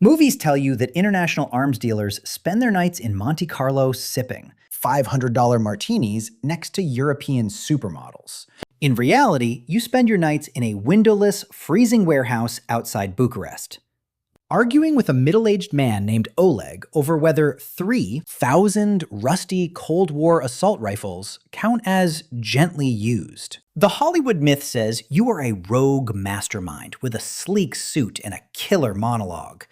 Movies tell you that international arms dealers spend their nights in Monte Carlo sipping $500 martinis next to European supermodels. In reality, you spend your nights in a windowless, freezing warehouse outside Bucharest, arguing with a middle-aged man named Oleg over whether 3,000 rusty Cold War assault rifles count as gently used. The Hollywood myth says you are a rogue mastermind with a sleek suit and a killer monologue.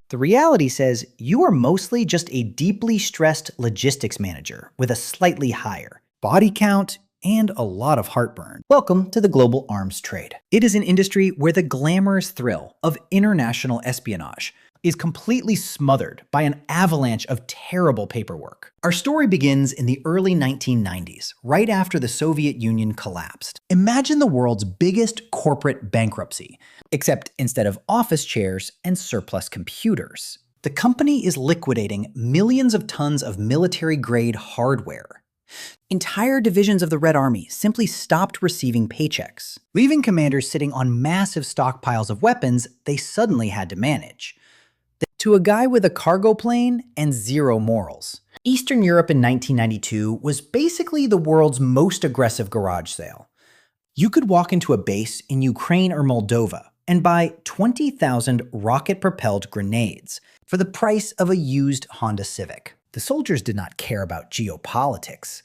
The reality says you are mostly just a deeply stressed logistics manager with a slightly higher body count and a lot of heartburn. Welcome to the global arms trade. It is an industry where the glamorous thrill of international espionage is completely smothered by an avalanche of terrible paperwork. Our story begins in the early 1990s, right after the Soviet Union collapsed. Imagine the world's biggest corporate bankruptcy, except instead of office chairs and surplus computers. The company is liquidating millions of tons of military-grade hardware. Entire divisions of the Red Army simply stopped receiving paychecks, leaving commanders sitting on massive stockpiles of weapons they suddenly had to manage. To a guy with a cargo plane and zero morals. Eastern Europe in 1992 was basically the world's most aggressive garage sale. You could walk into a base in Ukraine or Moldova and buy 20,000 rocket-propelled grenades for the price of a used Honda Civic. The soldiers did not care about geopolitics.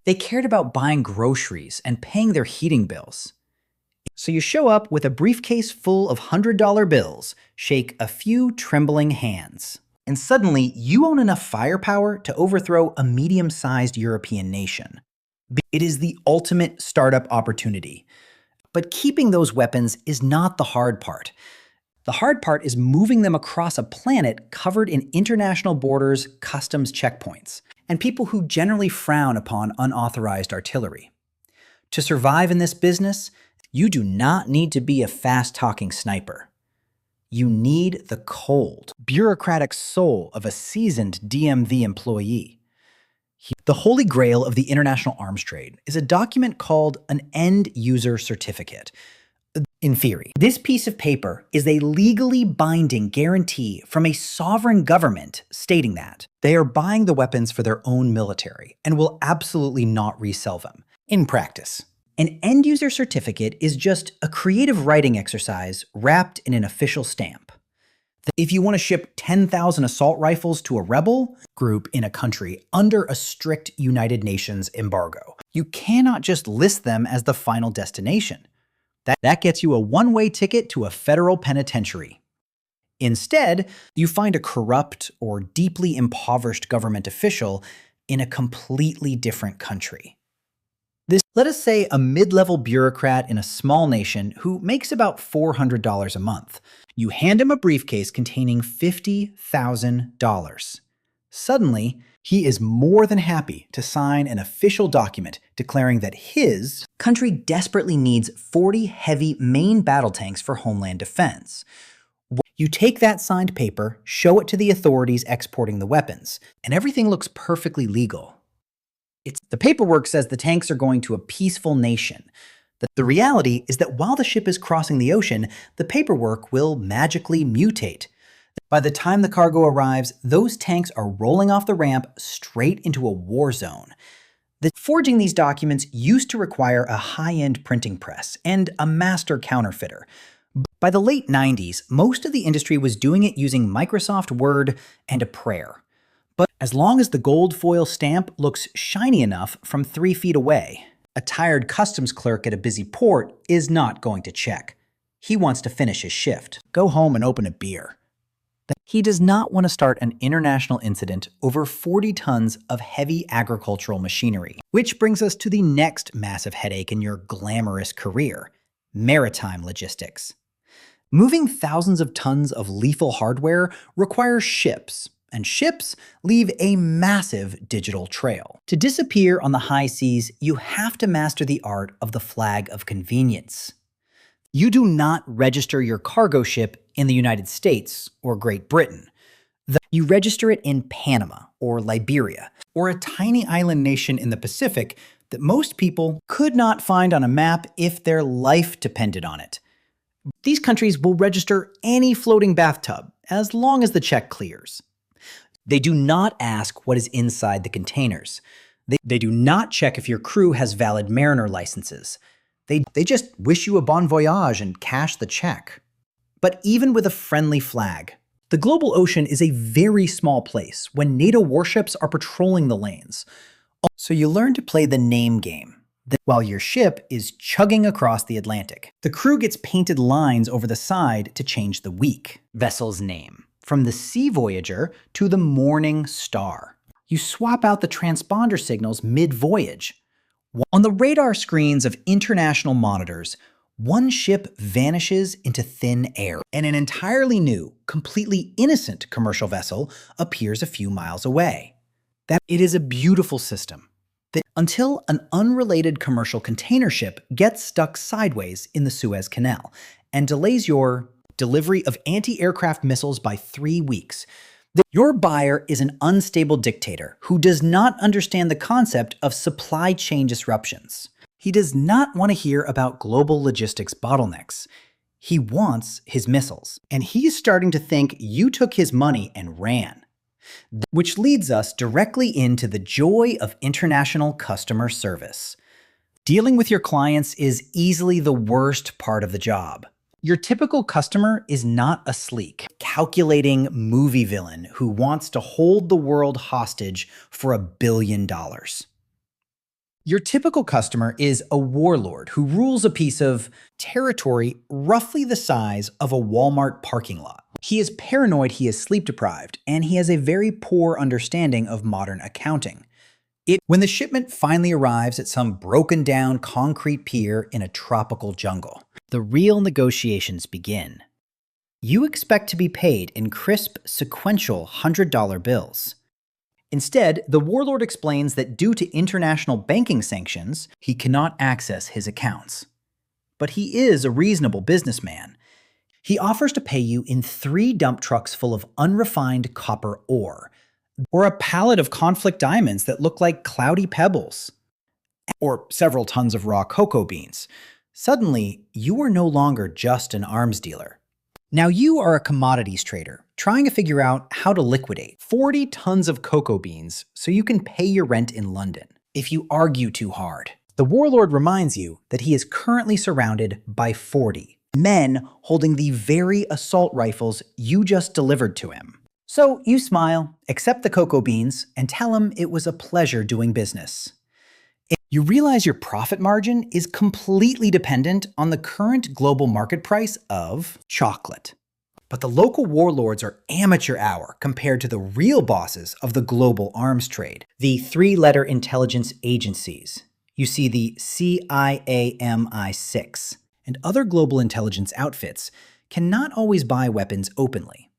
They cared about buying groceries and paying their heating bills. So you show up with a briefcase full of $100 bills, shake a few trembling hands, and suddenly you own enough firepower to overthrow a medium-sized European nation. It is the ultimate startup opportunity. But keeping those weapons is not the hard part. The hard part is moving them across a planet covered in international borders, customs checkpoints, and people who generally frown upon unauthorized artillery. To survive in this business, you do not need to be a fast-talking sniper. You need the cold, bureaucratic soul of a seasoned DMV employee. The holy grail of the international arms trade is a document called an end-user certificate. In theory, this piece of paper is a legally binding guarantee from a sovereign government stating that they are buying the weapons for their own military and will absolutely not resell them. In practice, an end-user certificate is just a creative writing exercise wrapped in an official stamp. If you want to ship 10,000 assault rifles to a rebel group in a country under a strict United Nations embargo, you cannot just list them as the final destination. That gets you a one-way ticket to a federal penitentiary. Instead, you find a corrupt or deeply impoverished government official in a completely different country. Let us say a mid-level bureaucrat in a small nation who makes about $400 a month. You hand him a briefcase containing $50,000. Suddenly, he is more than happy to sign an official document declaring that his country desperately needs 40 heavy main battle tanks for homeland defense. You take that signed paper, show it to the authorities exporting the weapons, and everything looks perfectly legal. The paperwork says the tanks are going to a peaceful nation. The reality is that while the ship is crossing the ocean, the paperwork will magically mutate. By the time the cargo arrives, those tanks are rolling off the ramp straight into a war zone. Forging these documents used to require a high-end printing press and a master counterfeiter. By the late 90s, most of the industry was doing it using Microsoft Word and a prayer. But as long as the gold foil stamp looks shiny enough from 3 feet away, a tired customs clerk at a busy port is not going to check. He wants to finish his shift, go home and open a beer. He does not want to start an international incident over 40 tons of heavy agricultural machinery. Which brings us to the next massive headache in your glamorous career: maritime logistics. Moving thousands of tons of lethal hardware requires ships, and ships leave a massive digital trail. To disappear on the high seas, you have to master the art of the flag of convenience. You do not register your cargo ship in the United States or Great Britain. You register it in Panama or Liberia, or a tiny island nation in the Pacific that most people could not find on a map if their life depended on it. These countries will register any floating bathtub as long as the check clears. They do not ask what is inside the containers. They do not check if your crew has valid mariner licenses. They just wish you a bon voyage and cash the check. But even with a friendly flag, the global ocean is a very small place when NATO warships are patrolling the lanes. So you learn to play the name game. While your ship is chugging across the Atlantic, the crew gets painted lines over the side to change the week. Vessel's name, from the Sea Voyager to the Morning Star. You swap out the transponder signals mid-voyage. On the radar screens of international monitors, one ship vanishes into thin air, and an entirely new, completely innocent commercial vessel appears a few miles away. It is a beautiful system. Until an unrelated commercial container ship gets stuck sideways in the Suez Canal and delays your delivery of anti-aircraft missiles by 3 weeks. Your buyer is an unstable dictator who does not understand the concept of supply chain disruptions. He does not want to hear about global logistics bottlenecks. He wants his missiles, and he's starting to think you took his money and ran. Which leads us directly into the joy of international customer service. Dealing with your clients is easily the worst part of the job. Your typical customer is not a sleek, calculating movie villain who wants to hold the world hostage for $1 billion. Your typical customer is a warlord who rules a piece of territory roughly the size of a Walmart parking lot. He is paranoid he is sleep-deprived, and he has a very poor understanding of modern accounting. When the shipment finally arrives at some broken-down concrete pier in a tropical jungle, the real negotiations begin. You expect to be paid in crisp, sequential $100 bills. Instead, the warlord explains that due to international banking sanctions, he cannot access his accounts. But he is a reasonable businessman. He offers to pay you in 3 dump trucks full of unrefined copper ore, or a pallet of conflict diamonds that look like cloudy pebbles, or several tons of raw cocoa beans. Suddenly, you are no longer just an arms dealer. Now you are a commodities trader, trying to figure out how to liquidate 40 tons of cocoa beans so you can pay your rent in London. If you argue too hard, the warlord reminds you that he is currently surrounded by 40 men holding the very assault rifles you just delivered to him. So you smile, accept the cocoa beans, and tell him it was a pleasure doing business. You realize your profit margin is completely dependent on the current global market price of chocolate. But the local warlords are amateur hour compared to the real bosses of the global arms trade, the 3-letter intelligence agencies. You see the CIAMI6 and other global intelligence outfits cannot always buy weapons openly.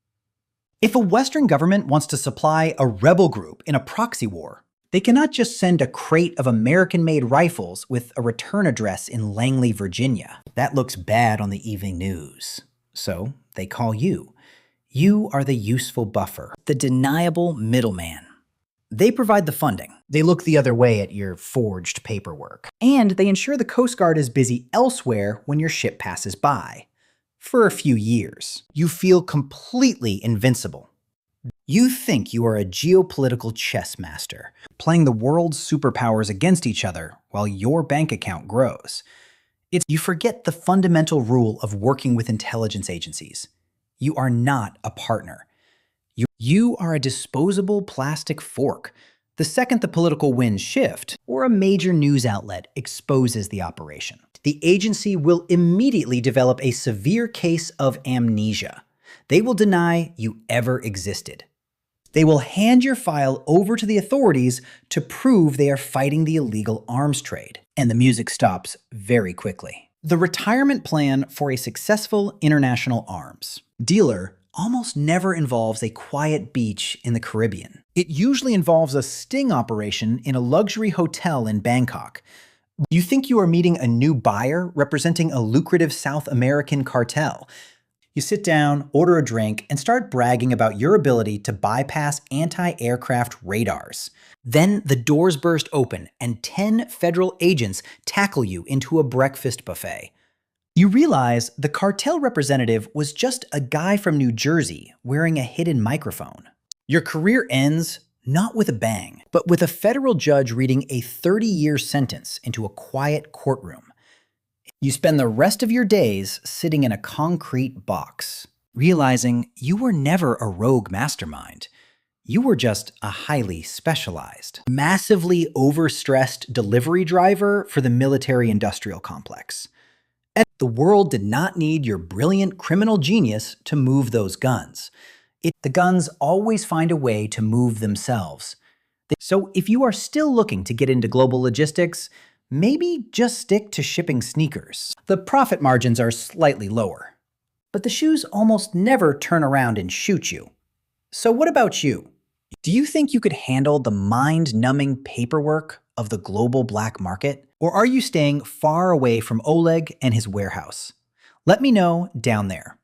If a Western government wants to supply a rebel group in a proxy war, they cannot just send a crate of American-made rifles with a return address in Langley, Virginia. That looks bad on the evening news. So they call you. You are the useful buffer, the deniable middleman. They provide the funding. They look the other way at your forged paperwork. And they ensure the Coast Guard is busy elsewhere when your ship passes by. For a few years, you feel completely invincible. You think you are a geopolitical chess master, playing the world's superpowers against each other while your bank account grows. You forget the fundamental rule of working with intelligence agencies. You are not a partner. You are a disposable plastic fork. The second the political winds shift, or a major news outlet exposes the operation, the agency will immediately develop a severe case of amnesia. They will deny you ever existed. They will hand your file over to the authorities to prove they are fighting the illegal arms trade. And the music stops very quickly. The retirement plan for a successful international arms dealer almost never involves a quiet beach in the Caribbean. It usually involves a sting operation in a luxury hotel in Bangkok. You think you are meeting a new buyer representing a lucrative South American cartel. You sit down, order a drink, and start bragging about your ability to bypass anti-aircraft radars. Then the doors burst open and 10 federal agents tackle you into a breakfast buffet. You realize the cartel representative was just a guy from New Jersey wearing a hidden microphone. Your career ends not with a bang, but with a federal judge reading a 30-year sentence into a quiet courtroom. You spend the rest of your days sitting in a concrete box, realizing you were never a rogue mastermind. You were just a highly specialized, massively overstressed delivery driver for the military-industrial complex. And the world did not need your brilliant criminal genius to move those guns. The guns always find a way to move themselves. So if you are still looking to get into global logistics, maybe just stick to shipping sneakers. The profit margins are slightly lower, but the shoes almost never turn around and shoot you. So what about you? Do you think you could handle the mind-numbing paperwork of the global black market? Or are you staying far away from Oleg and his warehouse? Let me know down there.